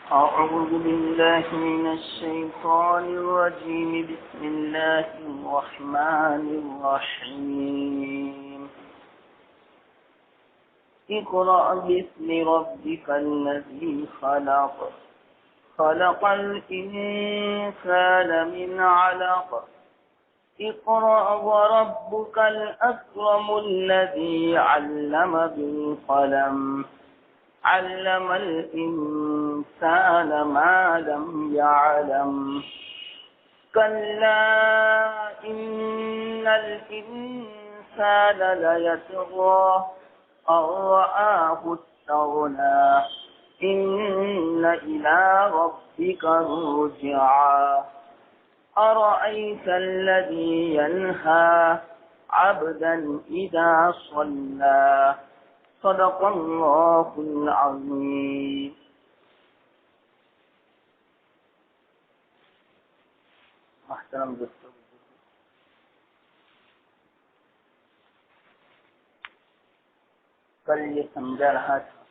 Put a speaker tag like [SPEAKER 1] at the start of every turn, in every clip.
[SPEAKER 1] أعوذ بالله من الشيطان الرجيم. بسم الله الرحمن الرحيم. اقرأ باسم ربك الذي خلق، خلق الإنسان من علق. اقرأ وربك الأكرم الذي علم بالقلم، علم الإنسان ما لم يعلم. كلا إن الإنسان ليطغى أن رآه استغنى. إن إلى ربك الرجعى. أرأيت الذي ينهى عبدا إذا صلى. صدق الله العظيم. محترم دوستو، کل یہ سمجھا رہا تھا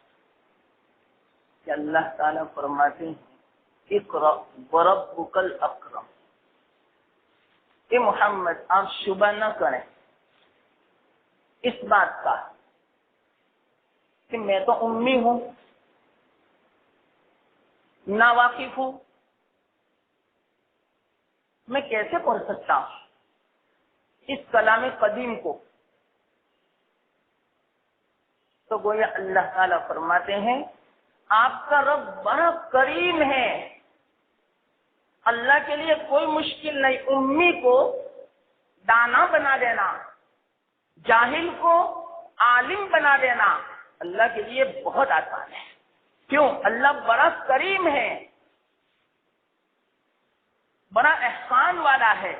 [SPEAKER 1] کہ اللہ تعالیٰ فرماتے ہیں اقرأ وربک الاکرم. کہ محمد آپ شبہ نہ کریں اس بات کا کہ میں تو امی ہوں، ناواقف ہوں، میں کیسے پڑھ سکتا ہوں اس کلام قدیم کو. تو گویا اللہ تعالیٰ فرماتے ہیں آپ کا رب بڑا کریم ہے، اللہ کے لیے کوئی مشکل نہیں. امی کو دانا بنا دینا، جاہل کو عالم بنا دینا اللہ کے لیے بہت آسان ہے. کیوں؟ اللہ بڑا کریم ہے، بڑا احسان والا ہے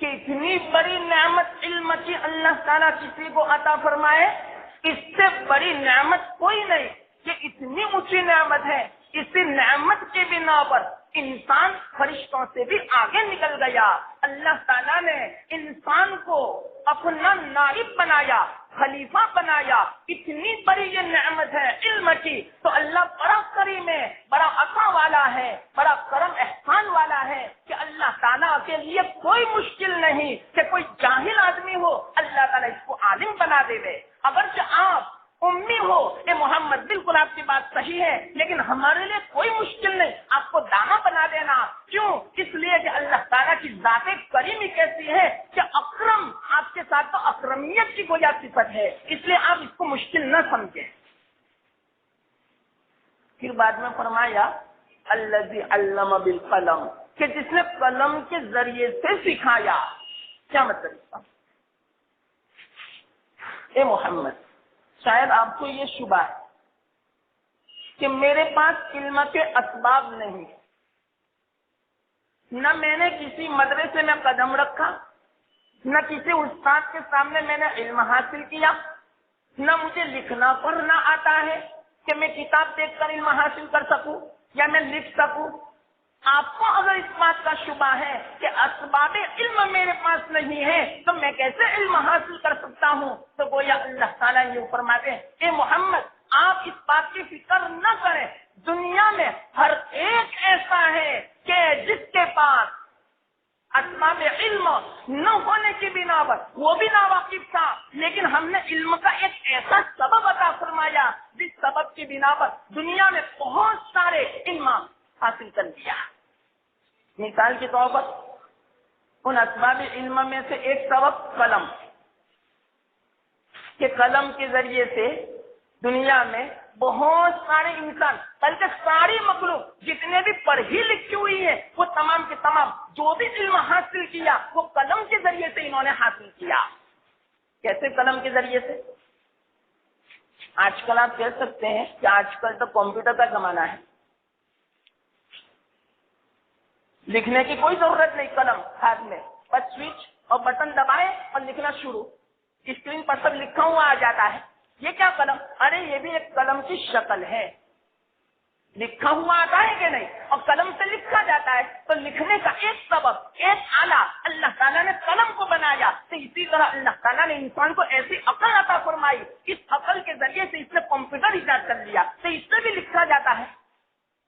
[SPEAKER 1] کہ اتنی بڑی نعمت علم کی اللہ تعالیٰ کسی کو عطا فرمائے. اس سے بڑی نعمت کوئی نہیں کہ اتنی اونچی نعمت ہے. اسی نعمت کی بنا پر انسان فرشتوں سے بھی آگے نکل گیا. اللہ تعالیٰ نے انسان کو اپنا نائب بنایا، خلیفہ بنایا. اتنی بڑی یہ نعمت ہے علم کی. تو اللہ بڑا کریم ہے، بڑا عطا والا ہے، بڑا کرم احسان والا ہے کہ اللہ تعالیٰ کے لیے کوئی مشکل نہیں کہ کوئی جاہل آدمی ہو اللہ تعالیٰ اس کو عالم بنا دے. اگرچہ آپ امی ہو اے محمد، بالکل آپ کی بات صحیح ہے، لیکن ہمارے لیے کوئی مشکل نہیں آپ کو دانا بنا دینا. کیوں؟ اس لیے کہ اللہ تعالیٰ کی ذات کریمی کیسی ہے کہ اکرم، آپ کے ساتھ تو اکرمیت کی گویا صفت ہے، اس لیے آپ اس کو مشکل نہ سمجھیں. پھر بعد میں فرمایا الذی علم بالقلم، کہ جس نے قلم کے ذریعے سے سکھایا. کیا مطلب اس کا؟ اے محمد شاید آپ کو یہ شبہ ہے کہ میرے پاس علم کے اسباب نہیں، نہ میں نے کسی مدرسے میں قدم رکھا، نہ کسی استاد کے سامنے میں نے علم حاصل کیا، نہ مجھے لکھنا پڑھنا آتا ہے کہ میں کتاب دیکھ کر علم حاصل کر سکوں یا میں لکھ سکوں. آپ کو اگر اس بات کا شبہ ہے کہ اسباب علم میرے پاس نہیں ہے تو میں کیسے علم حاصل کر سکتا ہوں، تو گویا اللہ تعالیٰ یہ فرماتے ہیں اے محمد آپ اس بات کی فکر نہ کریں. دنیا میں ہر ایک ایسا ہے کہ جس کے پاس اسباب علم نہ ہونے کی بنا پر وہ بھی ناواقف تھا، لیکن ہم نے علم کا ایک ایسا سبب عطا فرمایا جس سبب کی بنا پر دنیا میں بہت سارے علم حاصل کر لیا. مثال کے طور پر ان اسباب علم میں سے ایک سبب قلم، کہ قلم کے ذریعے سے دنیا میں بہت سارے انسان بلکہ ساری مخلوق جتنے بھی پڑھی لکھی ہوئی ہے وہ تمام کے تمام جو بھی علم حاصل کیا وہ قلم کے ذریعے سے انہوں نے حاصل کیا. کیسے؟ قلم کے ذریعے سے. آج کل آپ کہہ سکتے ہیں کہ آج کل تو کمپیوٹر کا زمانہ ہے، لکھنے کی کوئی ضرورت نہیں. قلم ہاتھ میں، بس سوئچ اور بٹن دبائے اور لکھنا شروع، اسکرین پر سب لکھا ہوا آ جاتا ہے. یہ کیا قلم؟ ارے یہ بھی ایک قلم کی شکل ہے. لکھا ہوا آتا ہے کہ نہیں، اور قلم سے لکھا جاتا ہے. تو لکھنے کا ایک سبب، ایک آلہ اللہ تعالیٰ نے قلم کو بنایا. تو اسی طرح اللہ تعالیٰ نے انسان کو ایسی عقل عطا فرمائی، اس عقل کے ذریعے سے اس نے کمپیوٹر ایجاد کر لیا، تو اس سے بھی لکھا جاتا ہے.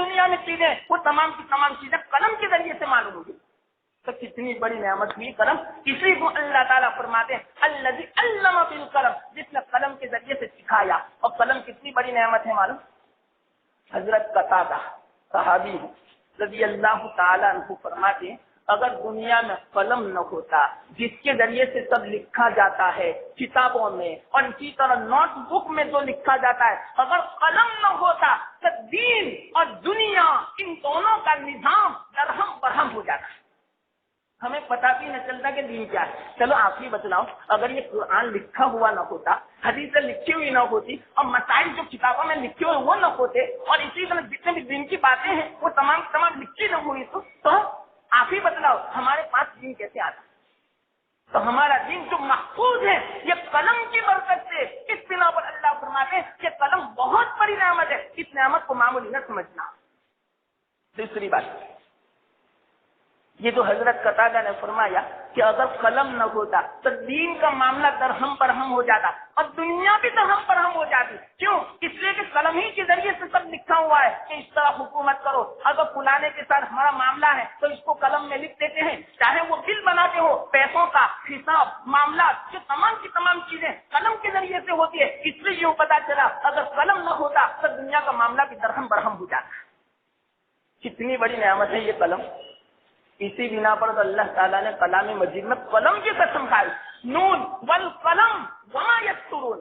[SPEAKER 1] دنیا میں چیزیں وہ تمام کی تمام چیزیں قلم کے ذریعے سے معلوم ہوگی. تو کتنی بڑی نعمت ہوئی قلم. اسی کو اللہ تعالیٰ فرماتے ہیں الذی علم بالقلم, جس نے قلم کے ذریعے سے سکھایا. اور قلم کتنی بڑی نعمت ہے معلوم. حضرت قتادہ صحابی رضی اللہ تعالیٰ عنہ فرماتے ہیں اگر دنیا میں قلم نہ ہوتا جس کے ذریعے سے سب لکھا جاتا ہے کتابوں میں اور اسی طرح نوٹ بک میں جو لکھا جاتا ہے, اگر قلم نہ ہوتا تو دین اور دنیا ان دونوں کا نظام درہم برہم ہو جاتا. ہمیں پتہ بھی نہ چلتا کہ دین کیا ہے. چلو آپ ہی بتلاؤ, اگر یہ قرآن لکھا ہوا نہ ہوتا, حدیثیں لکھی ہوئی نہ ہوتی, اور مسائل جو کتابوں میں لکھے ہوئے وہ نہ ہوتے, اور اسی طرح جتنے بھی دین کی باتیں ہیں وہ تمام تمام لکھی نہ ہوئی, تو آپ ہی بتلاؤ ہمارے پاس دین کیسے آتا. تو ہمارا دین جو محفوظ ہے یہ قلم کی برکت سے. اس بنا پر اللہ فرماتے ہیں کہ قلم بہت بڑی نعمت ہے, اس نعمت کو معمولی نہ سمجھنا. دوسری بات, یہ جو حضرت قتادہ نے فرمایا کہ اگر قلم نہ ہوتا تو دین کا معاملہ درہم برہم ہو جاتا اور دنیا بھی درہم برہم ہو جاتی. کیوں؟ اس لیے کہ قلم ہی کے ذریعے سے سب لکھا ہوا ہے کہ اس طرح حکومت کرو. اگر فلانے کے ساتھ ہمارا معاملہ ہے تو اس کو قلم میں لکھ دیتے ہیں, چاہے وہ بل بناتے ہو, پیسوں کا حساب معاملات جو تمام کی تمام چیزیں قلم کے ذریعے سے ہوتی ہے. اس لیے یہ پتا چلا اگر قلم نہ ہوتا تو دنیا کا معاملہ بھی درہم برہم ہو جاتا. کتنی بڑی نعمت ہے یہ قلم. اسی بنا پر تو اللہ تعالیٰ نے کلام مجید میں قلم کی قسم کھائی, نون والقلم وما یسطرون,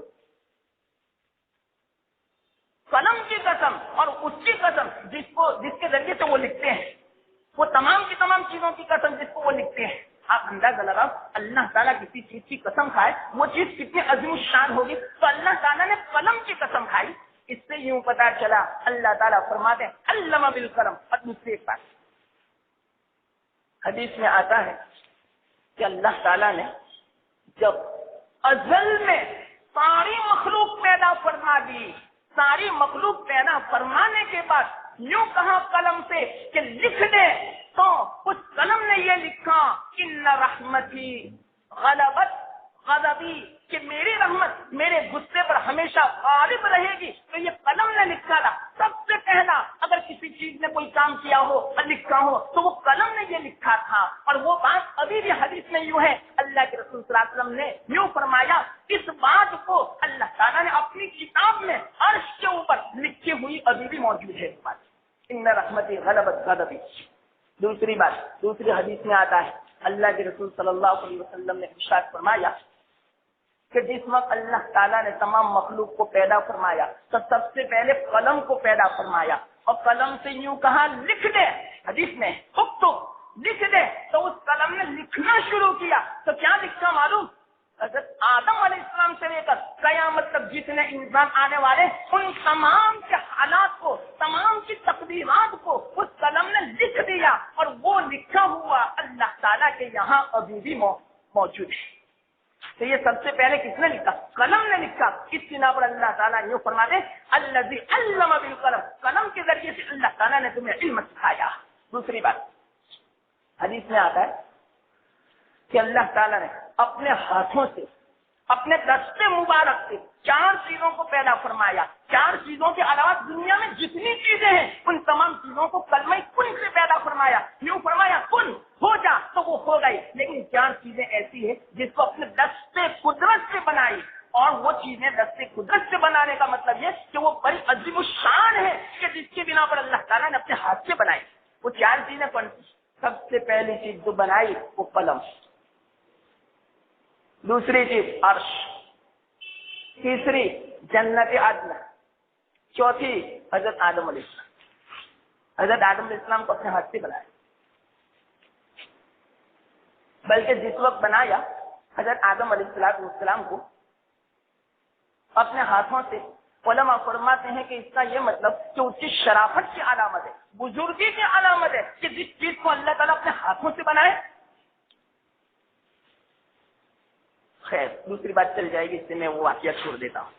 [SPEAKER 1] قلم کی قسم اور اس کی قسم جس کے ذریعے سے وہ لکھتے ہیں, وہ تمام کی تمام چیزوں کی قسم جس کو وہ لکھتے ہیں. آپ اندازہ لگاؤ اللہ تعالیٰ کسی چیز کی قسم کھائے وہ چیز کتنی عظیم الشان ہوگی. تو اللہ تعالیٰ نے قلم کی قسم کھائی. اس سے یوں پتا چلا اللہ تعالیٰ فرماتے ہیں علم بالقلم. اور دوسری ایک بات حدیث میں آتا ہے کہ اللہ تعالیٰ نے جب ازل میں ساری مخلوق پیدا فرما دی, ساری مخلوق پیدا فرمانے کے بعد یوں کہا قلم سے کہ لکھ دے, تو اس قلم نے یہ لکھا ان رحمتی غلبت غضبی, کہ میری رحمت میرے غصے پر ہمیشہ غالب رہے گی. تو یہ قلم نے لکھا تھا. سب سے پہلا اگر کسی چیز نے کوئی کام کیا ہو اور لکھا ہو تو وہ قلم نے یہ لکھا تھا. اور وہ بات ابھی بھی حدیث میں یوں ہے, اللہ کے رسول صلی اللہ علیہ وسلم نے یوں فرمایا, اس بات کو اللہ تعالیٰ نے اپنی کتاب میں عرش کے اوپر لکھی ہوئی ابھی بھی موجود ہے. اس بات ان رحمتی غلبت غضبی. دوسری بات, دوسری حدیث میں آتا ہے اللہ کے رسول صلی اللہ علیہ وسلم نے ارشاد فرمایا کہ جس وقت اللہ تعالیٰ نے تمام مخلوق کو پیدا فرمایا تو سب سے پہلے قلم کو پیدا فرمایا, اور قلم سے یوں کہا لکھ دے. حدیث میں اکتب لکھ دے, تو اس قلم نے لکھنا شروع کیا. تو کیا لکھا معلوم؟ حضرت آدم علیہ السلام سے لے کر قیامت تک جتنے انسان آنے والے ان تمام کے حالات کو, تمام کی تقدیرات کو اس قلم نے لکھ دیا. اور وہ لکھا ہوا اللہ تعالیٰ کے یہاں ابھی بھی موجود ہے. تو یہ سب سے پہلے کس نے لکھا؟ قلم نے لکھا. اس بنا پر اللہ تعالیٰ یوں فرماتے الذی علم بالقلم, قلم کے ذریعے سے اللہ تعالیٰ نے تمہیں علم سکھایا. دوسری بات حدیث میں آتا ہے کہ اللہ تعالیٰ نے اپنے ہاتھوں سے, اپنے دست مبارک سے 4 چیزوں کو پیدا فرمایا. 4 چیزوں کے علاوہ دنیا میں جتنی چیزیں ہیں ان تمام چیزوں کو کلمہ کن سے پیدا فرمایا. یوں فرمایا کن ہو جا, تو وہ ہو گئی. لیکن 4 چیزیں ایسی ہیں جس کو اپنے دست قدرت سے بنائی. اور وہ چیزیں دست قدرت سے بنانے کا مطلب یہ کہ وہ بڑی عظیم الشان ہے کہ جس کی بنا پر اللہ تعالیٰ نے اپنے ہاتھ سے بنائی. وہ 4 چیزیں کون سی؟ سب سے پہلی چیز جو بنائی وہ قلم, دوسری چیز عرش, تیسری جنت عدن, چوتھی حضرت آدم علیہ السلام. حضرت آدم علیہ السلام کو اپنے ہاتھ سے بنایا. بلکہ جس وقت بنایا حضرت آدم علیہ السلام کو اپنے ہاتھوں سے, علماء فرماتے ہیں کہ اس کا یہ مطلب کہ اس کی شرافت کی علامت ہے, بزرگی کی علامت ہے کہ جس چیز کو اللہ تعالیٰ اپنے ہاتھوں سے بنائے. خیر دوسری بات چل جائے گی, اس سے میں وہ واقعہ چھوڑ دیتا ہوں.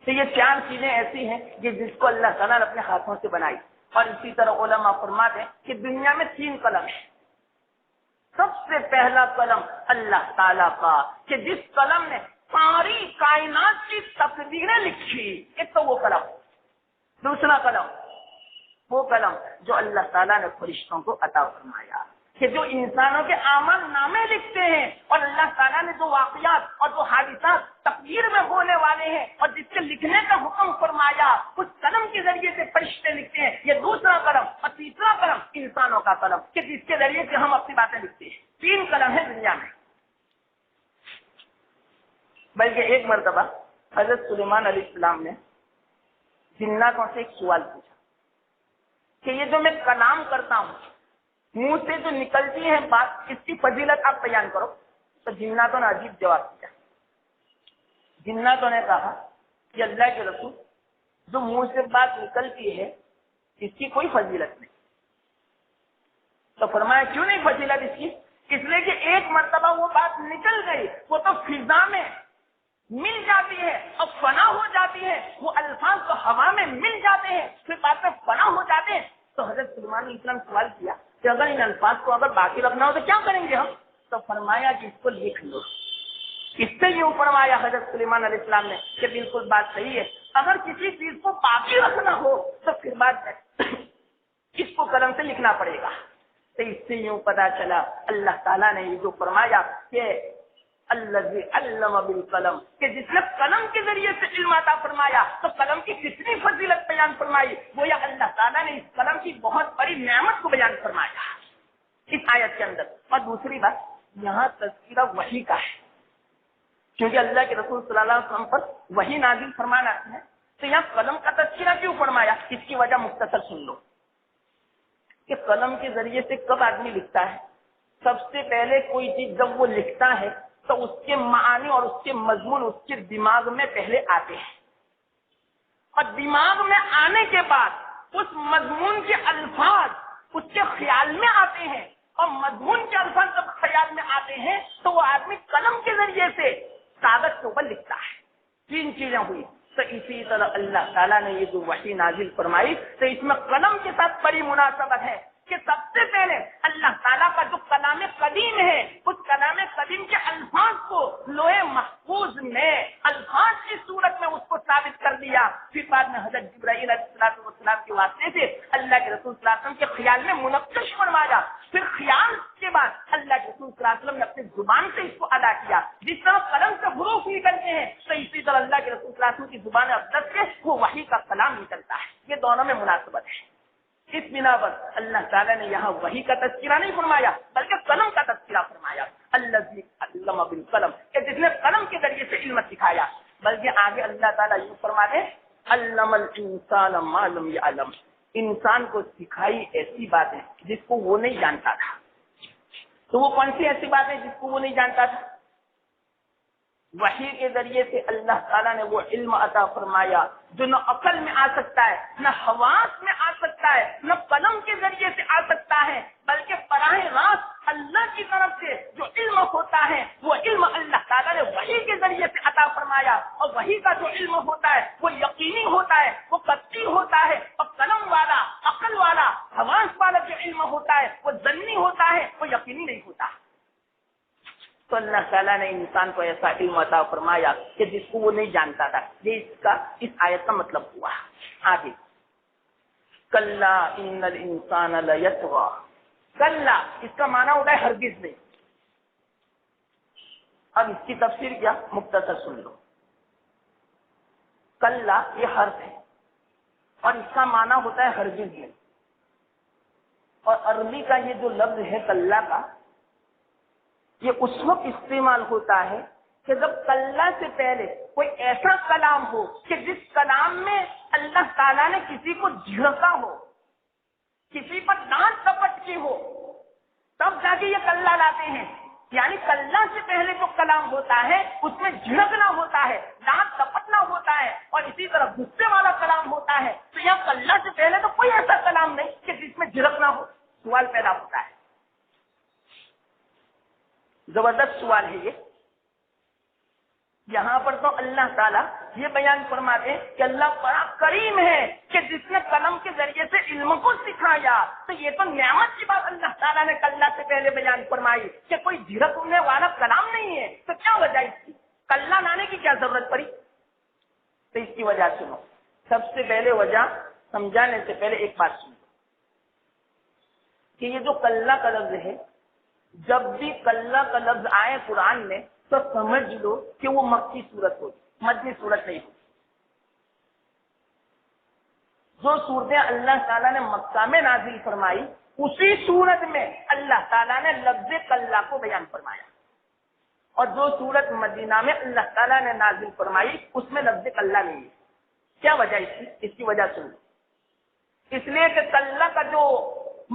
[SPEAKER 1] تو یہ 4 چیزیں ایسی ہیں کہ جس کو اللہ تعالیٰ نے اپنے ہاتھوں سے بنائی. اور اسی طرح علماء فرماتے ہیں کہ دنیا میں 3 قلم ہیں. سب سے پہلا قلم اللہ تعالیٰ کا کہ جس قلم نے ساری کائنات کی تقدیریں لکھی, ایک تو وہ قلم. دوسرا قلم وہ قلم جو اللہ تعالیٰ نے فرشتوں کو عطا فرمایا کہ جو انسانوں کے اعمال نامے لکھتے ہیں، اور اللہ تعالیٰ نے جو واقعات اور جو حادثات تقدیر میں ہونے والے ہیں اور جس کے لکھنے کا حکم فرمایا، اس قلم کے ذریعے سے فرشتے لکھتے ہیں۔ یہ دوسرا قلم، اور تیسرا قلم انسانوں کا قلم کہ جس کے ذریعے سے ہم اپنی باتیں لکھتے ہیں۔ 3 قلم ہے دنیا میں۔ بلکہ ایک مرتبہ حضرت سلیمان علیہ السلام نے جناتوں سے ایک سوال پوچھا کہ یہ جو میں کلام کرتا ہوں، منہ سے جو نکلتی ہے بات، اس کی فضیلت آپ بیان کرو۔ تو جناتوں نے عجیب جواب دیا۔ جناتوں نے کہا کہ اللہ کے رسول، جو منہ سے بات نکلتی ہے اس کی کوئی فضیلت نہیں۔ تو فرمایا کیوں نہیں فضیلت اس کی؟ اس لیے کہ ایک مرتبہ وہ بات نکل گئی، وہ تو فضا میں مل جاتی ہے اور فنا ہو جاتی ہے، وہ الفاظ تو ہوا میں مل جاتے ہیں، پھر بات میں فنا ہو جاتے ہیں۔ تو حضرت سلیمان علیہ السلام سوال کیا کہ اگر ان الفاظ کو اگر باقی رکھنا ہو تو کیا کریں گے ہم؟ تو فرمایا کہ اس کو لکھ لو۔ اس سے یوں فرمایا حضرت سلیمان علیہ السلام نے کہ بالکل بات صحیح ہے، اگر کسی چیز کو باقی رکھنا ہو تو پھر بات ہے اس کو قلم سے لکھنا پڑے گا۔ تو اس سے یوں پتا چلا اللہ تعالیٰ نے یہ جو فرمایا کہ الذی علم بالقلم، کہ جس نے قلم کے ذریعے سے علم عطا فرمایا، تو قلم کی کتنی فضیلت بیان فرمائی، گویا اللہ تعالیٰ نے اس قلم کی بہت بڑی نعمت کو بیان فرمایا اس آیت کے اندر۔ اور دوسری بات، یہاں تذکرہ وحی کا ہے، کیونکہ اللہ کے رسول صلی اللہ علیہ وسلم پر وحی نازل فرمانا ہے، تو یہاں قلم کا تذکرہ کیوں فرمایا؟ اس کی وجہ مختصر سن لو کہ قلم کے ذریعے سے کب آدمی لکھتا ہے؟ سب سے پہلے کوئی چیز جب وہ لکھتا ہے تو اس کے معانی اور اس کے مضمون اس کے دماغ میں پہلے آتے ہیں، اور دماغ میں آنے کے بعد اس مضمون کے الفاظ اس کے خیال میں آتے ہیں، اور مضمون کے الفاظ جب خیال میں آتے ہیں تو وہ آدمی قلم کے ذریعے سے کاغذ کے اوپر لکھتا ہے۔ 3 چیزیں ہوئی۔ تو اسی طرح اللہ تعالیٰ نے یہ جو وحی نازل فرمائی، تو اس میں قلم کے ساتھ بڑی مناسبت ہے کہ سب سے پہلے اللہ تعالیٰ کا جو کلام قدیم ہے، اس کلام قدیم کے الفاظ کو لوح محفوظ میں الفاظ کی صورت میں اس کو ثابت کر دیا، پھر بعد میں حضرت جبرائیل علیہ السلام کے واسطے سے اللہ کے رسول صلی اللہ علیہ وسلم کے خیال میں منقش فرمایا، پھر خیال کے بعد اللہ کے رسول صلی اللہ علیہ وسلم نے اپنی زبان سے اس کو ادا کیا۔ جس طرح قلم سے حروف نکلتے ہیں تو اسی طرح اللہ کے رسول صلی اللہ علیہ وسلم کی زبان اقدس سے وہ وحی کا کلام نکلتا ہے۔ یہ دونوں میں مناسبت ہے۔ اس بنا پر اللہ تعالیٰ نے یہاں وحی کا تذکرہ نہیں فرمایا بلکہ قلم کا تذکرہ فرمایا، الذی علم بالقلم، کہ جس نے قلم کے ذریعے سے علم سکھایا۔ بلکہ آگے اللہ تعالیٰ یوں فرماتے ہیں علم الانسان ما لم یعلم، انسان کو سکھائی ایسی باتیں جس کو وہ نہیں جانتا تھا۔ تو وہ کون سی ایسی باتیں جس کو وہ نہیں جانتا تھا؟ وحی کے ذریعے سے اللہ تعالیٰ نے وہ علم عطا فرمایا جو نہ عقل میں آ سکتا ہے، نہ حواس میں آ سکتا ہے، نہ قلم کے ذریعے سے آ سکتا ہے، بلکہ براہ راست اللہ کی طرف سے جو علم ہوتا ہے وہ علم اللہ تعالیٰ نے وحی کے ذریعے سے عطا فرمایا۔ اور وحی کا جو علم ہوتا ہے وہ یقینی ہوتا ہے، وہ قطعی ہوتا ہے، اور قلم والا، عقل والا، حواس والا جو علم ہوتا ہے وہ ظنی ہوتا ہے، وہ یقینی نہیں ہوتا۔ تو اللہ تعالیٰ نے انسان کو ایسا علم عطا فرمایا کہ جس کو وہ نہیں جانتا تھا۔ یہ اس آیت کا مطلب ہوا۔ آگے کلا ان الانسان لیطغی، کلا اس کا معنی ہوتا ہے ہرگز نہیں۔ اب اس کی تفسیر کیا؟ مختصر سن لو۔ کلا یہ حرف ہے اور اس کا معنی ہوتا ہے ہرگز نہیں، اور عربی کا یہ جو لفظ ہے کلا کا، یہ اس وقت استعمال ہوتا ہے کہ جب کلا سے پہلے کوئی ایسا کلام ہو کہ جس کلام میں اللہ تعالیٰ نے کسی کو جھڑکا ہو، کسی پر ڈانٹ ڈپٹ کی ہو، تب جا کے یہ کلا لاتے ہیں۔ یعنی کلا سے پہلے جو کلام ہوتا ہے اس میں جھڑکنا ہوتا ہے، ڈانٹ ڈپٹنا ہوتا ہے، اور اسی طرح غصے والا کلام ہوتا ہے۔ تو یہاں کلا سے پہلے تو کوئی ایسا کلام نہیں کہ جس میں جھڑکنا ہو۔ سوال پیدا ہوتا ہے، زبردست سوال ہے یہ۔ یہاں پر تو اللہ تعالیٰ یہ بیان فرماتے ہیں کہ اللہ بڑا کریم ہے کہ جس نے قلم کے ذریعے سے علم کو سکھایا۔ تو یہ تو نعمت کی بات اللہ تعالیٰ نے کلا سے پہلے بیان فرمائی کہ کوئی جھڑکنے والا کلام نہیں ہے۔ تو کیا وجہ اس کی؟ کلا لانے کی کیا ضرورت پڑی؟ تو اس کی وجہ سنو۔ سب سے پہلے وجہ سمجھانے سے پہلے ایک بات سنو۔ کہ یہ جو کلّا کا لفظ ہے، جب بھی کلّا کا لفظ آئے قرآن میں تو سمجھ لو کہ وہ مکی صورت ہوگی، مدنی صورت نہیں ہوگی۔ جو صورتیں اللہ تعالیٰ نے مکہ میں نازل فرمائی اسی صورت میں اللہ تعالیٰ نے لفظ کلّا کو بیان فرمایا، اور جو صورت مدینہ میں اللہ تعالیٰ نے نازل فرمائی اس میں لفظ کلّا نہیں ہے۔ کیا وجہ اس کی وجہ سن لو۔ اس لیے کہ کلّا کا جو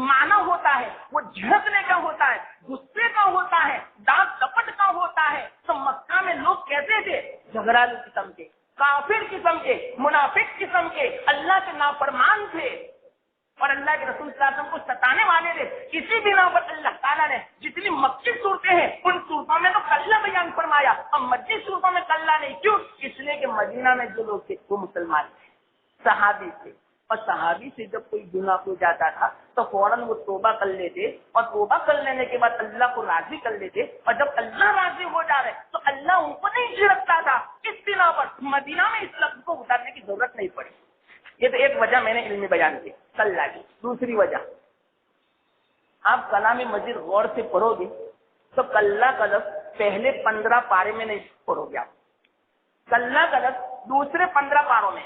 [SPEAKER 1] معنی ہوتا ہے وہ جھڑکنے کا ہوتا ہے، غصے کا ہوتا ہے، دانت ڈپٹ کا ہوتا ہے۔ تو مکہ میں لوگ کیسے تھے؟ جھگڑالو قسم کے، کافر قسم کے، منافق قسم کے، اللہ کے نافرمان تھے اور اللہ کے رسول صلی اللہ علیہ وسلم کو ستانے والے تھے۔ اسی بنا پر اللہ تعالیٰ نے جتنی مکی صورتیں ہیں ان صورتوں میں تو کلّا بیان فرمایا اور مکی صورتوں میں کلّا نہیں۔ کیوں؟ اس لیے کہ مدینہ میں جو لوگ تھے وہ مسلمان تھے، صحابی تھے، اور صحابی سے جب کوئی گناہ ہو جاتا تھا تو فوراً وہ توبہ کر لیتے، اور توبہ کر لینے کے بعد اللہ کو راضی کر لیتے، اور جب اللہ راضی ہو جا رہے تو اللہ ان کو نہیں جھڑکتا تھا۔ اس بنا پر مدینہ میں اس لفظ کو اتارنے کی ضرورت نہیں پڑی۔ یہ تو ایک وجہ میں نے علمی بیان کی کلّا کی۔ دوسری وجہ، آپ کلام مجید غور سے پڑھو گے تو کلّا کا لفظ پہلے 15 پارے میں نہیں پڑھو گے آپ، کلّا کا لفظ دوسرے 15 پاروں میں،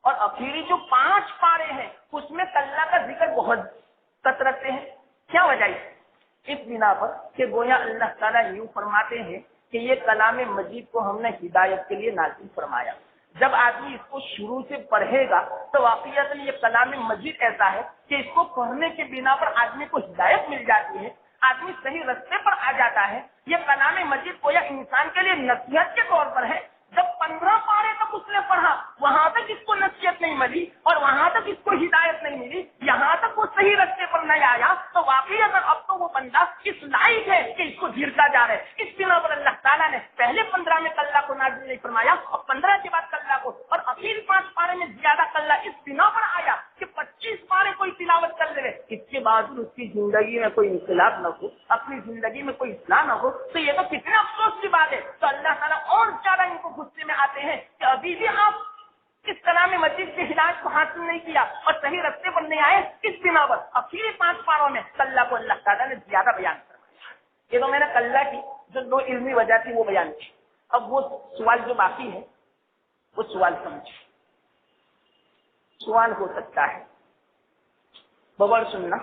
[SPEAKER 1] اور اخیری جو 5 پارے ہیں اس میں کلّا کا ذکر بہت کثرت سے ہے۔ کیا وجہ ہے؟ اس بنا پر کہ گویا اللہ تعالیٰ یوں فرماتے ہیں کہ یہ کلام مجید کو ہم نے ہدایت کے لیے نازل فرمایا۔ جب آدمی اس کو شروع سے پڑھے گا تو واقعیت یہ کلام مجید ایسا ہے کہ اس کو پڑھنے کے بنا پر آدمی کو ہدایت مل جاتی ہے، آدمی صحیح رستے پر آ جاتا ہے۔ یہ کلام مجید گویا انسان کے لیے نصیحت کے طور پر ہے۔ جب 15 پارے تک اس نے پڑھا وہاں تک اس کو نصیحت نہیں ملی اور وہاں تک اس کو ہدایت نہیں ملی، یہاں تک وہ صحیح رستے پر نہیں آیا، تو واقعی اگر اب تو وہ بندہ اس لائق ہے کہ اس کو جھڑکا جا رہا ہے۔ اس بنا پر اللہ تعالیٰ نے پہلے 15 میں کلّا کو نازل نہیں فرمایا اور 15 کے بعد کلّا کو، اور اخیر 5 پارے میں زیادہ کلّا اس بنا پر آیا کہ 25 پارے کوئی تلاوت کر لے، اس کے بعد اس کی زندگی میں کوئی انقلاب نہ ہو، اپنی زندگی میں کوئی اصلاح نہ ہو، تو یہ تو کتنے افسوس کی بات ہے۔ تو اللہ تعالیٰ اور زیادہ ان کو غصے میں آتے ہیں کہ ابھی بھی آپ اس کلام مجید کی ہدایت کو حاصل نہیں کیا اور صحیح رستے پر نہیں آئے۔ اس بنا پر اخیری 5 پاروں میں کلّا کو اللہ تعالیٰ نے زیادہ بیان فرمایا۔ یہ تو میں نے کلّا کی جو 2 علمی وجہ تھی وہ بیان کی۔ اب وہ سوال جو باقی ہے وہ سوال سمجھے۔ سوال ہو سکتا ہے بغور سننا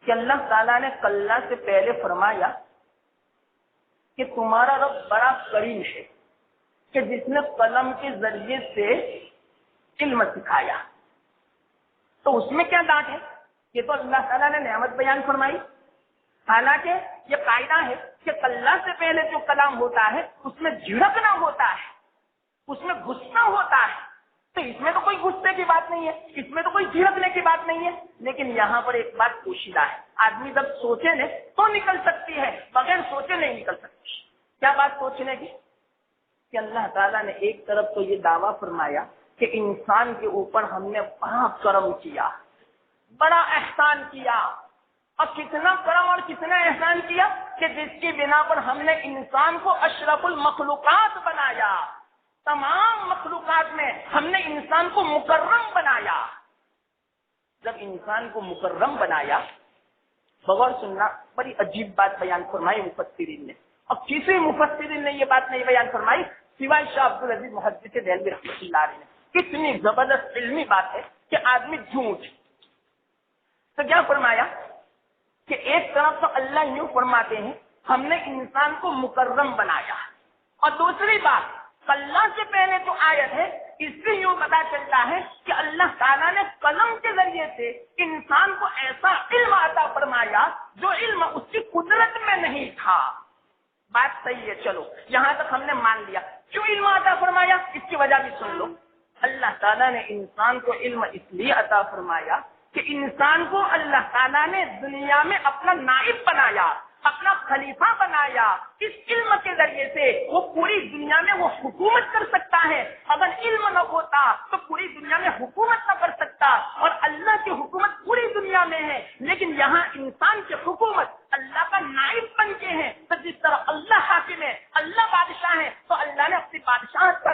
[SPEAKER 1] کہ اللہ تعالیٰ نے کلّا سے پہلے فرمایا کہ تمہارا رب بڑا کریم ہے کہ جس نے قلم کے ذریعے سے علم سکھایا، تو اس میں کیا ڈانٹ ہے؟ یہ تو اللہ تعالیٰ نے نعمت بیان فرمائی۔ حالانکہ یہ قاعدہ ہے کہ کلّا سے پہلے جو کلام ہوتا ہے اس میں جھڑکنا ہوتا ہے، اس میں غصہ ہوتا ہے، تو اس میں تو کوئی غصے کی بات نہیں ہے، اس میں تو کوئی جھڑکنے کی بات نہیں ہے۔ لیکن یہاں پر ایک بات پوشیدہ ہے، آدمی جب سوچے نا تو نکل سکتی ہے، بغیر سوچے نہیں نکل سکتی۔ کیا بات سوچنے کی؟ کہ اللہ تعالیٰ نے ایک طرف تو یہ دعویٰ فرمایا کہ انسان کے اوپر ہم نے بڑا کرم کیا، بڑا احسان کیا، اور کتنا کرم اور کتنا احسان کیا کہ جس کی بنا پر ہم نے انسان کو اشرف المخلوقات بنایا، تمام مخلوقات میں ہم نے انسان کو مکرم بنایا۔ جب انسان کو مکرم بنایا، بغور سننا بڑی عجیب بات بیان فرمائی مفسرین نے، اب کسی مفسرین نے یہ بات نہیں بیان فرمائی سوائے شاہ عبدالعزیز محدث دہلوی رحمۃ اللہ علیہ نے۔ کتنی زبردست علمی بات ہے کہ آدمی جھوٹ، تو کیا فرمایا کہ ایک طرف تو اللہ یوں فرماتے ہیں ہم نے انسان کو مکرم بنایا، اور دوسری بات کلّا سے پہلے جو آیت ہے اس سے یوں پتا چلتا ہے کہ اللہ تعالیٰ نے قلم کے ذریعے سے انسان کو ایسا علم عطا فرمایا جو علم اس کی قدرت میں نہیں تھا۔ بات صحیح ہے، چلو یہاں تک ہم نے مان لیا۔ کیوں علم عطا فرمایا اس کی وجہ بھی سن لو۔ اللہ تعالیٰ نے انسان کو علم اس لیے عطا فرمایا کہ انسان کو اللہ تعالیٰ نے دنیا میں اپنا نائب بنایا، اپنا خلیفہ بنایا۔ اس علم کے ذریعے سے وہ پوری دنیا میں وہ حکومت کر سکتا ہے۔ اگر علم نہ ہوتا تو پوری دنیا میں حکومت نہ کر سکتا، اور اللہ کی حکومت پوری دنیا میں ہے، لیکن یہاں انسان کی حکومت اللہ کا نائب بن کے ہے۔ تو جس طرح اللہ حاکم ہے، اللہ بادشاہ ہے، تو اللہ نے اپنی بادشاہت کا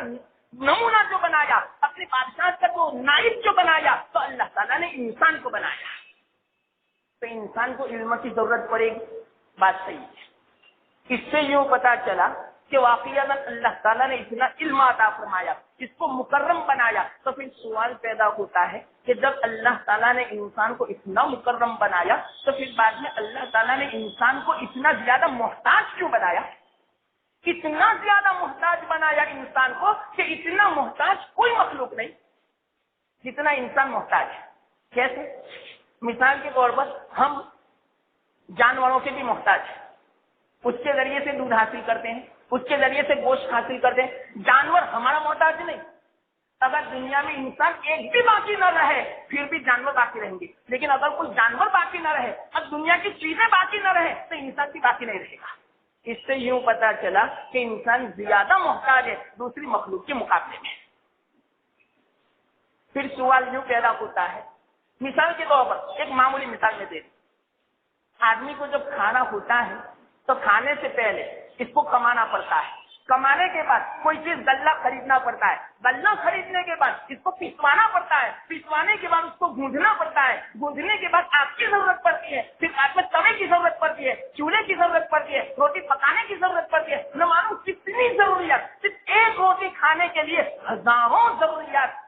[SPEAKER 1] نمونہ جو بنایا، اپنی بادشاہت کا جو نائب جو بنایا، تو اللہ تعالیٰ نے انسان کو بنایا۔ تو انسان کو علم کی ضرورت پڑے گی. بات صحیح ہے. اس سے یوں پتا چلا کہ واقعات اللہ تعالیٰ نے اتنا علم عطا فرمایا, اس کو مکرم بنایا. تو پھر سوال پیدا ہوتا ہے کہ جب اللہ تعالیٰ نے انسان کو اتنا مکرم بنایا تو پھر بعد میں اللہ تعالیٰ نے انسان کو اتنا زیادہ محتاج کیوں بنایا؟ اتنا زیادہ محتاج بنایا انسان کو کہ اتنا محتاج کوئی مخلوق نہیں جتنا انسان محتاج ہے. کیسے؟ مثال کے طور پر ہم جانوروں سے بھی محتاج ہیں, اس کے ذریعے سے دودھ حاصل کرتے ہیں, اس کے ذریعے سے گوشت حاصل کرتے ہیں. جانور ہمارا محتاج نہیں. اگر دنیا میں انسان ایک بھی باقی نہ رہے پھر بھی جانور باقی رہیں گے, لیکن اگر کوئی جانور باقی نہ رہے اور دنیا کی چیزیں باقی نہ رہے تو انسان بھی باقی نہیں رہے گا. اس سے یوں پتا چلا کہ انسان زیادہ محتاج ہے دوسری مخلوق کے مقابلے میں. پھر سوال یوں پیدا ہوتا ہے, مثال کے طور پر ایک معمولی مثال میں دے دیں. آدمی کو جب کھانا ہوتا ہے تو کھانے سے پہلے اس کو کمانا پڑتا ہے, کمانے کے بعد کوئی چیز غلہ خریدنا پڑتا ہے, غلہ خریدنے کے بعد اس کو پسوانا پڑتا ہے, پسوانے کے بعد اس کو گوندھنا پڑتا ہے, گوندھنے کے بعد آگ کی ضرورت پڑتی ہے, پھر آگ میں توے کی ضرورت پڑتی ہے, چولہے کی ضرورت پڑتی ہے, روٹی پکانے کی ضرورت پڑتی ہے. نہ معلوم کتنی ضروریات, صرف ایک روٹی کھانے کے لیے ہزاروں ضروریات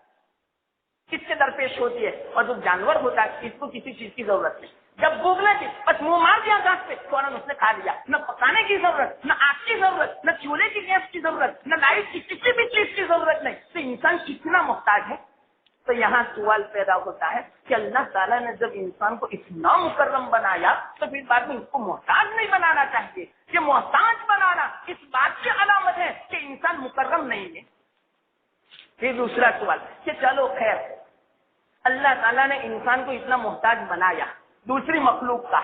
[SPEAKER 1] کس سے درپیش ہوتی ہے. اور جو جانور ہوتا ہے اس کو کسی چیز کی ضرورت نہیں. جب بھوک لگی بس منہ مار دیا گھاس پہ, فوراً اس نے کھا لیا. نہ پکانے کی ضرورت, نہ آگ کی ضرورت, نہ چولہے کی گیس کی ضرورت, نہ لائٹ کی کسی بھی چیز کی ضرورت نہیں. تو انسان کتنا محتاج ہے. تو یہاں سوال پیدا ہوتا ہے کہ اللہ تعالیٰ نے جب انسان کو اتنا مکرم بنایا تو پھر بعد میں اس کو محتاج نہیں بنانا چاہیے. یہ محتاج بنانا اس بات کی علامت ہے کہ انسان مکرم نہیں ہے. پھر دوسرا سوال کہ چلو خیر, اللہ تعالیٰ نے انسان کو اتنا محتاج بنایا دوسری مخلوق کا.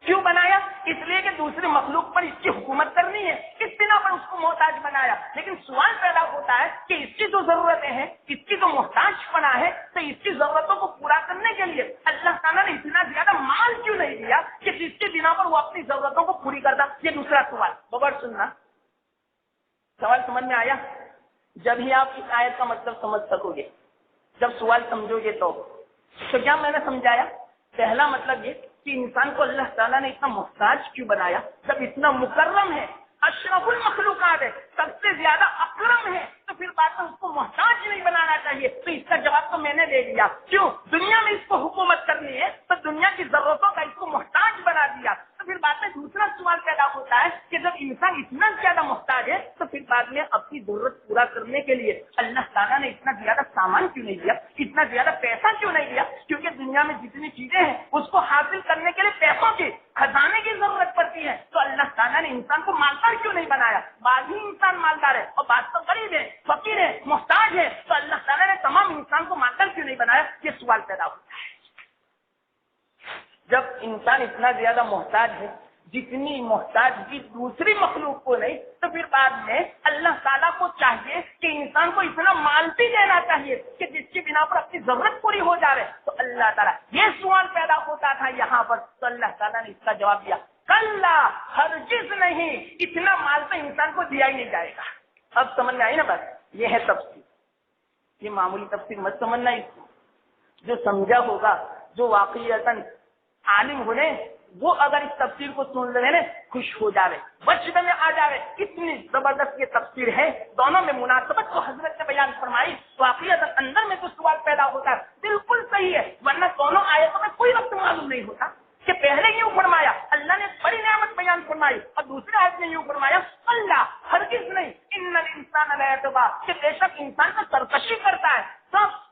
[SPEAKER 1] کیوں بنایا؟ اس لیے کہ دوسری مخلوق پر اس کی حکومت کرنی ہے, اس بنا پر اس کو محتاج بنایا. لیکن سوال پیدا ہوتا ہے کہ اس کی جو ضرورتیں ہیں, اس کی جو محتاج بنا ہے, تو اس کی ضرورتوں کو پورا کرنے کے لیے اللہ تعالیٰ نے اتنا زیادہ مال کیوں نہیں دیا کہ جس کے بنا پر وہ اپنی ضرورتوں کو پوری کرتا. یہ دوسرا سوال. بغیر سننا سوال سمجھ میں آیا؟ جب ہی آپ اس آیت کا مطلب سمجھ سکو گے, جب سوال سمجھو گے تو کیا میں نے سمجھایا؟ پہلا مطلب یہ کہ انسان کو اللہ تعالیٰ نے اتنا محتاج کیوں بنایا. جب اتنا مکرم ہے, اشرف المخلوقات ہے, سب سے زیادہ اکرم ہے, تو پھر بات میں اس کو محتاج نہیں بنانا چاہیے. تو اس کا جواب تو میں نے دے دیا. کیوں؟ دنیا میں اس کو حکومت کرنی ہے تو دنیا کی ضرورتوں کا اس کو محتاج بنا دیا. تو پھر بعد میں دوسرا سوال پیدا ہوتا ہے کہ جب انسان اتنا زیادہ محتاج ہے تو پھر بعد میں اپنی ضرورت پورا کرنے کے لیے اللہ تعالیٰ نے اتنا زیادہ سامان کیوں نہیں دیا, اتنا زیادہ پیسہ کیوں نہیں دیا؟ کیونکہ دنیا میں جتنی چیزیں ہیں اس کو حاصل کرنے کے لیے پیسوں کی, خزانے کی ضرورت پڑتی ہے. تو اللہ تعالیٰ نے انسان کو مالدار کیوں نہیں بنایا؟ بعض ہی انسان مالدار ہے اور بعض تو غریب ہے, فقیر ہے, محتاج ہے. تو اللہ تعالیٰ نے تمام انسان کو مالدار کیوں نہیں بنایا؟ یہ سوال پیدا ہوتا ہے. جب انسان اتنا زیادہ محتاج ہے جتنی محتاجگی دوسری مخلوق کو نہیں, تو پھر بعد میں اللہ تعالیٰ کو چاہیے کہ انسان کو اتنا مال بھی دینا چاہیے کہ جس کی بنا پر اپنی ضرورت پوری ہو جائے. تو اللہ تعالیٰ, یہ سوال پیدا ہوتا تھا یہاں پر, تو اللہ تعالیٰ نے اس کا جواب دیا, کلا ہرگز نہیں, اتنا مال تو انسان کو دیا ہی نہیں جائے گا. اب سمجھ میں آئی نا بس؟ یہ ہے تفسیر. یہ معمولی تفسیر مت سمجھنا. اس کو جو سمجھا ہوگا, جو واقعیتاً عالم ہونے, وہ اگر اس تفسیر کو سن لے خوش ہو جاوے, وجد میں آ جاوے. اتنی زبردست یہ تفسیر ہے, دونوں میں مناسبت کو حضرت نے بیان فرمائی. واقعیتاً اندر میں کچھ سوال پیدا ہوتا ہے, بالکل صحیح ہے, ورنہ دونوں آیتوں میں کوئی وقت معلوم نہیں ہوتا کہ پہلے یوں فرمایا اللہ نے بڑی نعمت بیان فرمائی اور دوسرے آیت میں یوں فرمایا اللہ ہرگز نہیں, ان الانسان لیطغی, کہ بے شک انسان کا سرکشی کرتا ہے. سب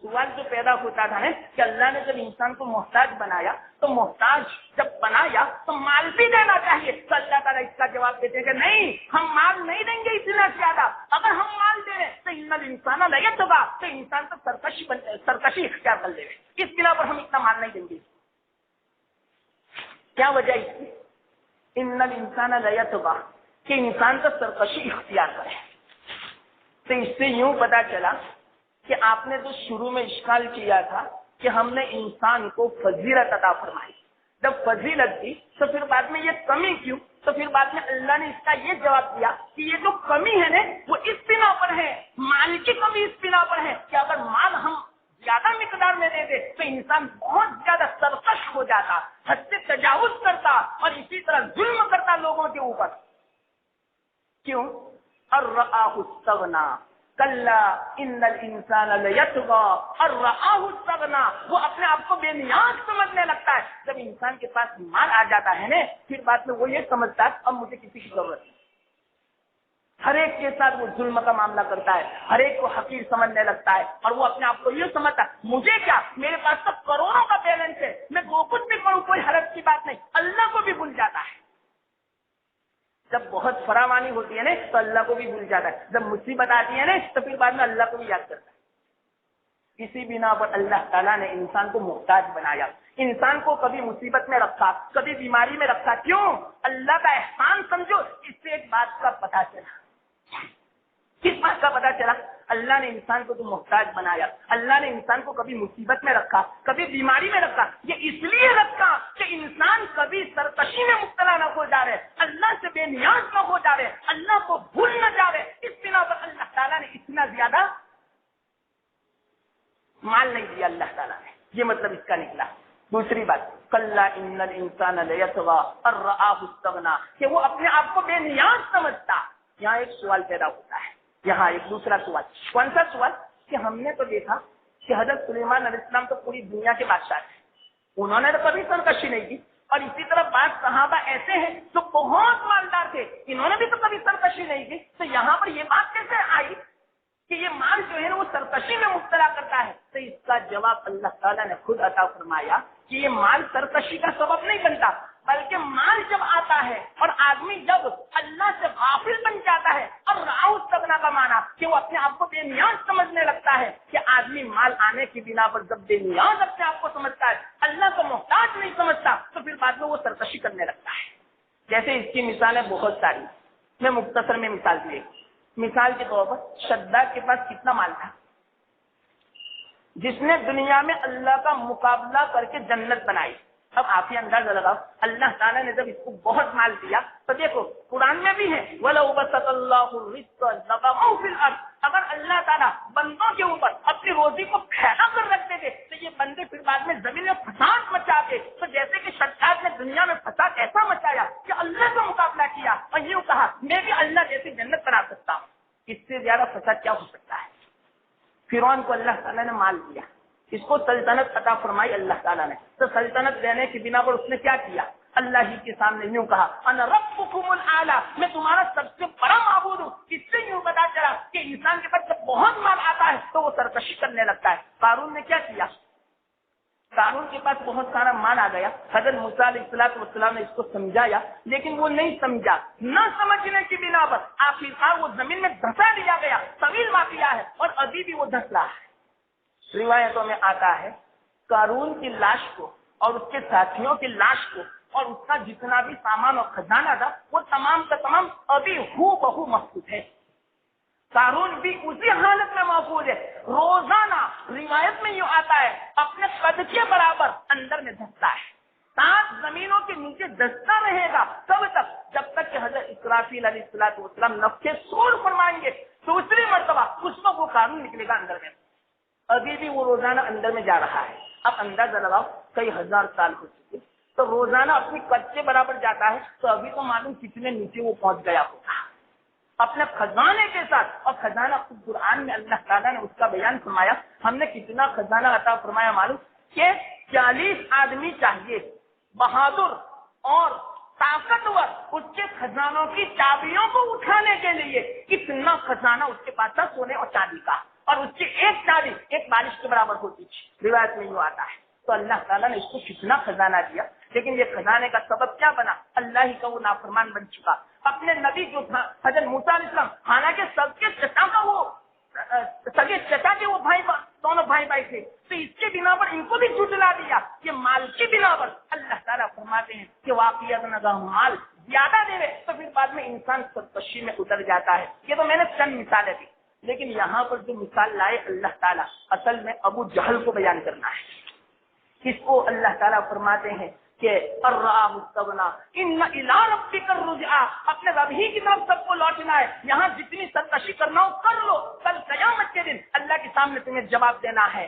[SPEAKER 1] سوال جو پیدا ہوتا تھا کہ اللہ نے جب انسان کو محتاج بنایا تو محتاج جب بنایا تو مال بھی دینا چاہیے. تو اللہ تعالیٰ اس کا جواب دیتے ہیں کہ نہیں, ہم مال نہیں دیں گے اتنا زیادہ. اگر ہم مال دے رہے تو ان الانسان لیطغی, تو انسان تو سرکشی اختیار کر لے. اس بنا پر ہم اتنا مال نہیں دیں گے. کیا وجہ اس کی؟ ان الانسان لیطغی, کہ انسان تو سرکشی اختیار کرے. تو اس سے یوں پتا چلا کہ آپ نے جو شروع میں اشکال کیا تھا کہ ہم نے انسان کو فضیلت عطا فرمائی, جب فضیلت دی تو پھر بعد میں یہ کمی کیوں؟ تو پھر بعد میں اللہ نے اس کا یہ جواب دیا کہ یہ جو کمی ہے نا وہ اس بنا پر ہے, مال کی کمی اس بنا پر ہے کہ اگر مال ہم زیادہ مقدار میں دے دے تو انسان بہت زیادہ سرکش ہو جاتا، حد سے تجاوز کرتا اور اسی طرح ظلم کرتا لوگوں کے اوپر. کیوں؟ الرآہ استغنا کلا ان الانسان لیطغی الرآہ استغنا. وہ اپنے آپ کو بے نیاز سمجھنے لگتا ہے. جب انسان کے پاس مال آ جاتا ہے نا پھر بعد میں وہ یہ سمجھتا ہے اب مجھے کسی کی ضرورت نہیں. ہر ایک کے ساتھ وہ ظلم کا معاملہ کرتا ہے، ہر ایک کو حقیر سمجھنے لگتا ہے اور وہ اپنے آپ کو یہ سمجھتا ہے مجھے کیا، میرے پاس تو کروڑوں کا بیلنس ہے، میں جو کچھ بھی کروں کوئی حرج کی بات نہیں. اللہ کو بھی بھول جاتا ہے. جب بہت فراوانی ہوتی ہے نا تو اللہ کو بھی بھول جاتا ہے. جب مصیبت آتی ہے نا تو پھر بعد میں اللہ کو بھی یاد کرتا ہے. اسی بنا پر اللہ تعالیٰ نے انسان کو محتاج بنایا، انسان کو کبھی مصیبت میں رکھا، کبھی بیماری میں رکھا. کیوں؟ اللہ کا احسان سمجھو. اس سے ایک بات کا پتہ چلا. کس بات کا پتہ چلا؟ اللہ نے انسان کو تو محتاج بنایا، اللہ نے انسان کو کبھی مصیبت میں رکھا، کبھی بیماری میں رکھا. یہ اس لیے رکھا کہ انسان کبھی سرکشی میں مبتلا نہ ہو جائے، اللہ سے بے نیاز نہ ہو جائے، اللہ کو بھول نہ جائے. اس بنا پر اللہ تعالیٰ نے اتنا زیادہ مال نہیں دیا. اللہ تعالیٰ نے یہ مطلب اس کا نکلا. دوسری بات کلا ان الانسان لیطغی ان رآہ استغنا، کہ وہ اپنے آپ کو بے نیاز سمجھتا. یہاں ایک سوال پیدا ہوتا ہے، یہاں ایک دوسرا سوال. کون سا سوال؟ کہ ہم نے تو دیکھا کہ حضرت سلیمان علیہ السلام تو پوری دنیا کے بادشاہ تھے، انہوں نے تو کبھی سرکشی نہیں کی. اور اسی طرح بعض صحابہ ایسے ہیں جو بہت مالدار تھے، انہوں نے بھی تو کبھی سرکشی نہیں کی. تو یہاں پر یہ بات کیسے آئی کہ یہ مال جو ہے نا وہ سرکشی میں مبتلا کرتا ہے؟ تو اس کا جواب اللہ تعالیٰ نے خود عطا فرمایا کہ یہ مال سرکشی کا سبب نہیں بنتا، بلکہ مال جب آتا ہے اور آدمی جب اللہ سے غافل بن جاتا ہے، اور رآہ استغنا کا معنی کہ وہ اپنے آپ کو بے نیاز سمجھنے لگتا ہے، کہ آدمی مال آنے کی بنا پر جب بے نیاز اپنے آپ کو سمجھتا ہے، اللہ کو محتاج نہیں سمجھتا، تو پھر بعد میں وہ سرکشی کرنے لگتا ہے. جیسے اس کی مثالیں بہت ساری، میں مختصر میں مثال دی. مثال کے طور پر شداد کے پاس کتنا مال تھا، جس نے دنیا میں اللہ کا مقابلہ کر کے جنت بنائی. اب آپ ہی اندازہ لگاؤ، اللہ تعالیٰ نے جب اس کو بہت مال دیا تو دیکھو قرآن میں بھی ہے وَلَوْ بَسَطَ اللَّهُ الرِّزْقَ لَبَغَوْا فِي الْأَرْضِ. اگر اللہ تعالیٰ بندوں کے اوپر اپنی روزی کو پھیلا کر رکھتے تھے تو یہ بندے پھر بعد میں زمین میں فساد مچاتے. تو جیسے کہ شداد نے دنیا میں فساد ایسا مچایا کہ اللہ کا مقابلہ کیا اور یوں کہا میں بھی اللہ جیسی جنت بنا سکتا ہوں. اس سے زیادہ فساد کیا ہو سکتا ہے؟ فرعون کو اللہ تعالیٰ نے مال دیا، اس کو سلطنت عطا فرمائی اللہ تعالیٰ نے. تو سلطنت دینے کی بنا پر اس نے کیا کیا؟ اللہ ہی کے سامنے یوں کہا انا ربکم الاعلی، میں تمہارا سب سے بڑا معبود ہوں. اس سے یوں پتا چلا کہ انسان کے پاس جب بہت مال آتا ہے تو وہ سرکشی کرنے لگتا ہے. قارون نے کیا کیا؟ قارون کے پاس بہت سارا مال آ گیا، حضرت موسیٰ علیہ السلام نے اس کو سمجھایا لیکن وہ نہیں سمجھا. نہ سمجھنے کی بنا پر آخرکار وہ زمین میں دھسا دیا گیا. طویل واقعہ ہے اور ابھی بھی وہ دھس رہا ہے. روایتوں میں آتا ہے قارون کی لاش کو اور اس کے ساتھیوں کی لاش کو اور اس کا جتنا بھی سامان اور خزانہ تھا وہ تمام کا تمام ابھی ہو بہو محفوظ ہے. قارون بھی اسی حالت میں محفوظ ہے. روزانہ روایت میں یوں آتا ہے اپنے قد کے برابر اندر میں دھستا ہے. 7 زمینوں کے نیچے دھستا رہے گا تب تک جب تک کہ حضرت اسرافیل علیہ السلام نفخے صور فرمائیں گے. دوسری مرتبہ اس وقت وہ قارون نکلے گا اندر میں. ابھی بھی وہ روزانہ اندر میں جا رہا ہے. اب اندازہ لگاؤ کئی ہزار سال ہو چکے تو روزانہ اپنی قد کے برابر جاتا ہے تو ابھی تو معلوم کتنے نیچے وہ پہنچ گیا ہوگا اپنے خزانے کے ساتھ. اور خزانہ خود قرآن میں اللہ تعالیٰ نے اس کا بیان فرمایا. ہم نے کتنا خزانہ عطا فرمایا معلوم کہ 40 آدمی چاہیے بہادر اور طاقتور اس کے خزانوں کی چابیوں کو اٹھانے کے لیے. کتنا خزانہ اس کے پاس تھا سونے اور چاندی کا، اور اس کی ایک چابی ایک بارش کے برابر ہوتی تھی. روایت میں یوں آتا ہے. تو اللہ تعالیٰ نے اس کو کتنا خزانہ دیا، لیکن یہ خزانے کا سبب کیا بنا؟ اللہ ہی کا وہ نافرمان بن چکا. اپنے نبی جو تھا حضرت موسیٰ علیہ السلام، حالانکہ سب کے چچا کا وہ سگے چچا کے وہ دونوں بھائی تھے، تو اس کے بنا پر ان کو بھی جھٹلا دیا. یہ مال کی بنا پر اللہ تعالیٰ فرماتے ہیں کہ واقعات نگاہ مال زیادہ دے تو پھر بعد میں انسان سرکشی میں اتر جاتا ہے. یہ تو میں نے چند مثالیں دی، لیکن یہاں پر جو مثال لائے اللہ تعالیٰ اصل میں ابو جہل کو بیان کرنا ہے. اس کو اللہ تعالیٰ فرماتے ہیں کہ الرآہ استغنا ان الی ربک الرجعی، اپنے رب ہی کی طرف سب کو لوٹنا ہے. یہاں جتنی سرکشی کرنا ہو کر لو، کل قیامت کے دن اللہ کے سامنے تمہیں جواب دینا ہے.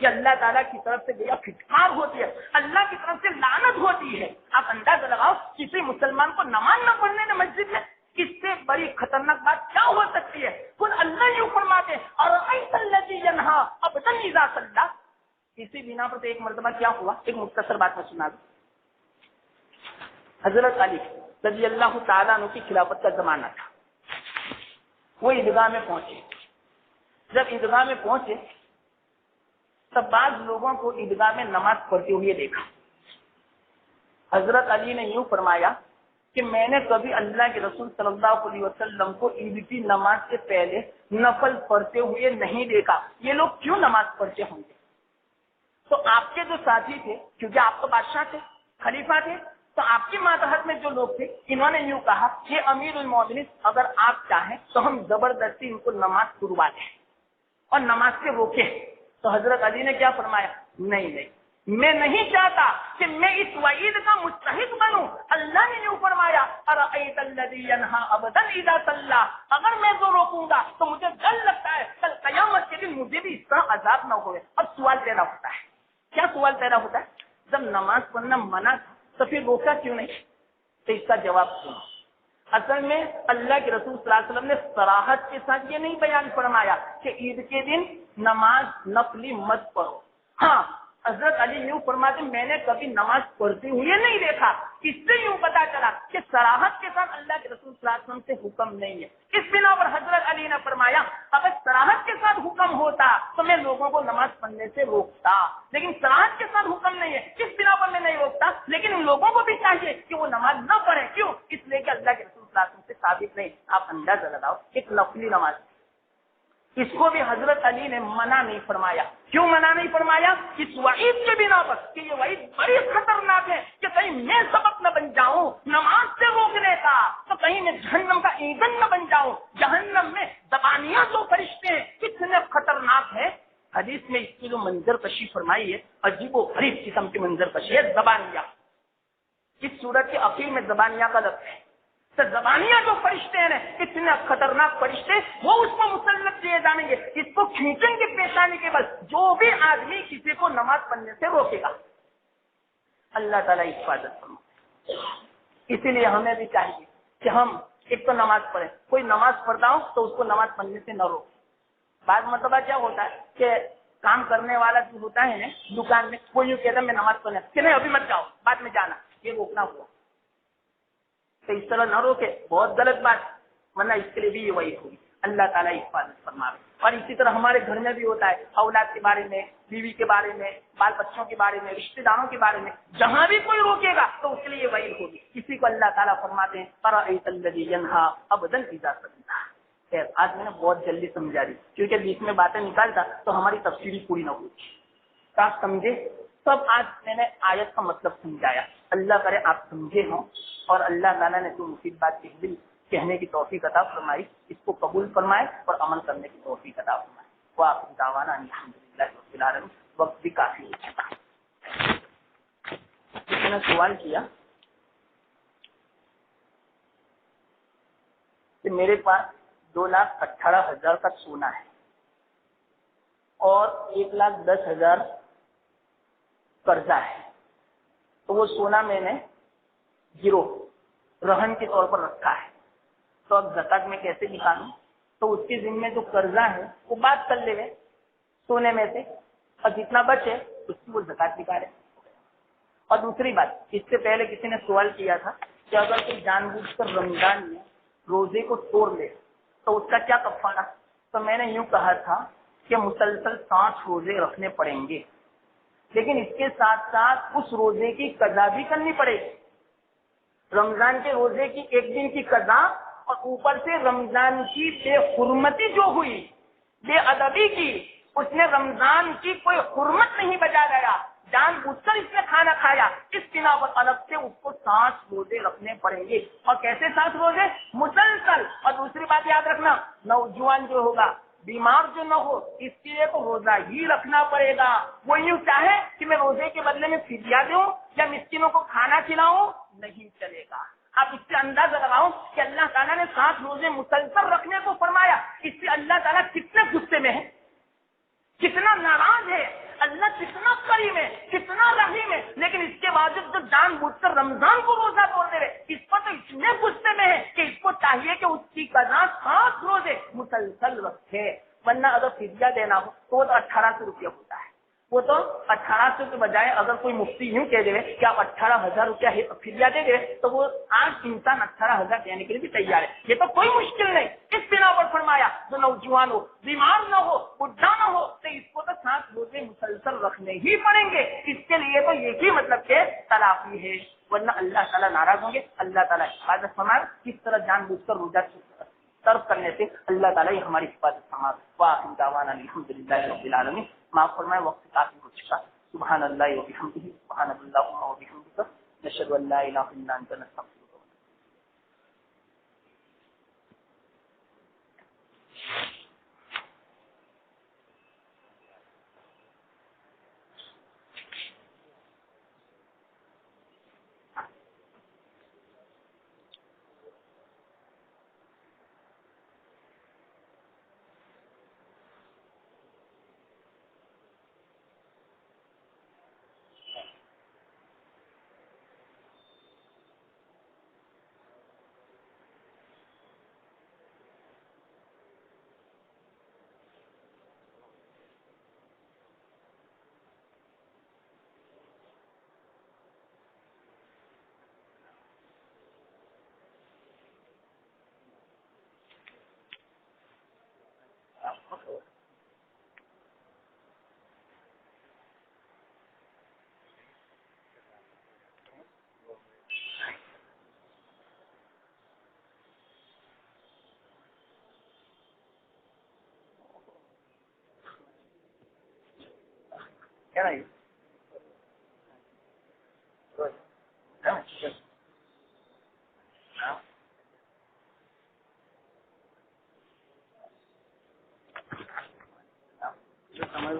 [SPEAKER 1] یہ اللہ تعالیٰ کی طرف سے گیا پھٹکار ہوتی ہے، اللہ کی طرف سے لعنت ہوتی ہے۔ آپ اندازہ لگاؤ کسی مسلمان کو نماز نہ پڑھنے نے مسجد میں، اس سے بڑی خطرناک بات کیا ہو سکتی ہے؟ خود اللہ یوں فرماتے ارأیت الذی ینہا عبدا اذا صلی۔ اسی بنا پر تو ایک مرتبہ کیا ہوا، ایک مختصر بات میں سنا دوں۔ حضرت علی رضی اللہ تعالیٰ عنہ کی خلافت کا زمانہ تھا، وہ عیدگاہ میں پہنچے۔ جب عیدگاہ میں پہنچے تب بعض لوگوں کو عیدگاہ میں نماز پڑھتے ہوئے دیکھا۔ حضرت علی نے یوں فرمایا کہ میں نے کبھی اللہ کے رسول صلی اللہ علیہ وسلم کو عید کی نماز سے پہلے نفل پڑھتے ہوئے نہیں دیکھا، یہ لوگ کیوں نماز پڑھتے ہوں گے؟ تو آپ کے جو ساتھی تھے، کیونکہ آپ تو بادشاہ تھے، خلیفہ تھے، تو آپ کے ماتحت میں جو لوگ تھے انہوں نے یوں کہا کہ امیر المومنین اگر آپ چاہیں تو ہم زبردستی ان کو نماز پڑھوا دیں اور نماز سے روکیں۔ تو حضرت علی نے کیا فرمایا؟ نہیں، میں نہیں چاہتا کہ میں اس وعید کا مستحق بنوں۔ اللہ نے یوں فرمایا ارأیت الذی ینہا عبدا اذا صلی، اگر میں تو روکوں گا تو مجھے ڈر لگتا ہے کل قیامت کے دن مجھے بھی اس طرح عذاب نہ ہوئے۔ اب سوال پیدا ہوتا ہے، کیا سوال پیدا ہوتا ہے؟ جب نماز پڑھنا منع تھا تو پھر روکا کیوں نہیں؟ تو اس کا جواب سنو۔ اصل میں اللہ کے رسول صلی اللہ علیہ وسلم نے صراحت کے ساتھ یہ نہیں بیان فرمایا کہ عید کے دن نماز نفلی مت پڑھو۔ ہاں، حضرت علی یوں فرماتے میں نے کبھی نماز پڑھتے ہوئے نہیں دیکھا، اس سے یوں پتا چلا کہ صراحت کے ساتھ اللہ کے رسول صلی اللہ علیہ وسلم سے حکم نہیں ہے۔ اس بنا پر حضرت علی نے فرمایا اگر صراحت کے ساتھ حکم ہوتا تو میں لوگوں کو نماز پڑھنے سے روکتا، لیکن صراحت کے ساتھ حکم نہیں ہے، اس بنا پر میں نہیں روکتا، لیکن ان لوگوں کو بھی چاہیے کہ وہ نماز نہ پڑھیں۔ کیوں؟ اس لیے کہ اللہ کے رسول صلی اللہ علیہ وسلم سے ثابت نہیں۔ آپ اندازہ لگاؤ، ایک نفلی نماز، اس کو بھی حضرت علی نے منع نہیں فرمایا۔ کیوں منع نہیں فرمایا؟ اس وعید کے بنا پر کہ یہ وعید بڑی خطرناک ہے کہ کہیں میں سبب نہ بن جاؤں نماز سے روکنے کا، تو کہیں میں جہنم کا ایندھن نہ بن جاؤں۔ جہنم میں زبانیاں جو فرشتے ہیں کتنے خطرناک ہے، حدیث میں اس کی جو منظر کشی فرمائی ہے عجیب و غریب قسم کی منظر کشی ہے۔ زبانیہ، اس صورت کے اخیر میں زبانیہ کا لفظ ہے۔ تو زبانیہ جو فرشتے ہیں اتنے خطرناک فرشتے، وہ اس کو مسلط کیے جائیں گے، اس کو کھینچیں گے پیشانی کے بل جو بھی آدمی کسی کو نماز پڑھنے سے روکے گا۔ اللہ تعالیٰ حفاظت فرمائے۔ اسی لیے ہمیں بھی چاہیے کہ ہم ایک تو نماز پڑھیں، کوئی نماز پڑھتا ہو تو اس کو نماز پڑھنے سے نہ روکے۔ بعض مرتبہ کیا ہوتا ہے کہ کام کرنے والا جو ہوتا ہے دکان میں، وہ یوں کہتا ہے میں نماز پڑھنے کہ نہیں ابھی مت جاؤ بعد میں جانا، یہ روکنا ہوا۔ تو اس طرح نہ روکے، بہت غلط بات، ورنہ اس کے لیے بھی یہ وعید ہوگی۔ اللہ تعالیٰ حفاظت فرمائے۔ اور اسی طرح ہمارے گھر میں بھی ہوتا ہے، اولاد کے بارے میں، بیوی کے بارے میں، بال بچوں کے بارے میں، رشتہ داروں کے بارے میں، جہاں بھی کوئی روکے گا تو اس کے لیے یہ وعید ہوگی۔ کسی کو اللہ تعالیٰ فرماتے ہیں ارأیت الذی ینہا عبدا اذا صلی۔ خیر، آج میں نے بہت جلدی سمجھا دی کیونکہ بیچ میں باتیں نکالتا تو ہماری تفسیری پوری نہ ہوتی۔ آپ سمجھے؟ سب آج میں نے آیت کا مطلب سمجھایا۔ اللہ کرے آپ سمجھے ہوں اور اللہ تعالیٰ نے جو مفید بات کہنے کی توفیق عطا فرمائی اس کو قبول فرمائے اور عمل کرنے کی توفیق عطا فرمائے۔ وآخر دعوانا الحمدللہ رب العالمین۔ وقت بھی کافی ہو چکا۔ کسی نے سوال کیا کہ میرے پاس 2,18,000 کا سونا ہے اور 1,10,000 قرضہ ہے، تو وہ سونا میں نے گرو رہن کے طور پر رکھا ہے، تو اب زکات میں کیسے نکالوں؟ تو اس کے ذمہ جو قرضہ ہے وہ بات کر لے سونے میں سے اور جتنا بچے اس کی وہ زکات نکالے۔ اور دوسری بات، اس سے پہلے کسی نے سوال کیا تھا کہ اگر کوئی جان بوجھ کر رمضان میں روزے کو توڑ لے تو اس کا کیا کفارہ؟ تو میں نے یوں کہا تھا کہ مسلسل 60 روزے رکھنے پڑیں گے، لیکن اس کے ساتھ ساتھ اس روزے کی قضا بھی کرنی پڑے گی۔ رمضان کے روزے کی ایک دن کی قضا اور اوپر سے رمضان کی بے حرمتی جو ہوئی، بے ادبی کی، اس نے رمضان کی کوئی حرمت نہیں بجا گیا، جان بوجھ کر اس نے کھانا کھایا، اس بنا پر الگ سے اس کو 60 روزے رکھنے پڑیں گے۔ اور کیسے 60 روزے؟ مسلسل۔ اور دوسری بات یاد رکھنا، نوجوان جو ہوگا، بیمار جو نہ ہو، اس کے لیے تو روزہ ہی رکھنا پڑے گا۔ وہ یوں چاہے کہ میں روزے کے بدلے میں فدیہ دوں یا مسکینوں کو کھانا کھلاؤں، نہیں چلے گا۔ آپ اس سے اندازہ لگاؤ کہ اللہ تعالیٰ نے 60 روزے مسلسل رکھنے کو فرمایا، اس سے اللہ تعالیٰ کتنے غصے میں ہے، کتنا ناراض ہے، اللہ کتنا کریم ہے، کتنا رحیم ہے، لیکن اس کے باوجود جو جان بوجھ کر رمضان کو روزہ توڑ دے رہے، اس پر تو اتنے غصے میں ہے کہ اس کو چاہیے کہ اس کی قضا 7 روزے مسلسل رکھے، ورنہ اگر فدیہ دینا ہو تو وہ تو 1800 روپیہ ہوتا ہے، وہ تو 1800 کے بجائے اگر کوئی مفتی یوں کہہ دے کہ آپ 18,000 روپیہ فدیہ دے دے تو وہ آج انسان 18,000 دینے کے لیے بھی تیار ہے، یہ تو کوئی مشکل نہیں۔ اس بنا پر فرمایا جو نوجوان ہو، بیمار نہ ہو، بڈھا نہ ہو تو اس کو تو 7 روزے مسلسل رکھنے ہی پڑیں گے، اس کے لیے تو یہی مطلب کہ تلافی ہے، ورنہ اللہ تعالیٰ ناراض ہوں گے۔ اللہ تعالیٰ حفاظت فرمائے، کس طرح جان بوجھ کر روزہ صرف کرنے سے اللہ تعالیٰ یہ ہماری حفاظت فرمائے۔ وآخر دعوانا الحمدللہ رب العالمین۔ معاف فرمائے، وقت کافی ہو چکا۔ سبحان اللہ وبحمدہ، سبحان اللہ وبحمدہ، نشہد ان لا الہ الا انت، نستغفرک۔ کیا رہی جو سمجھ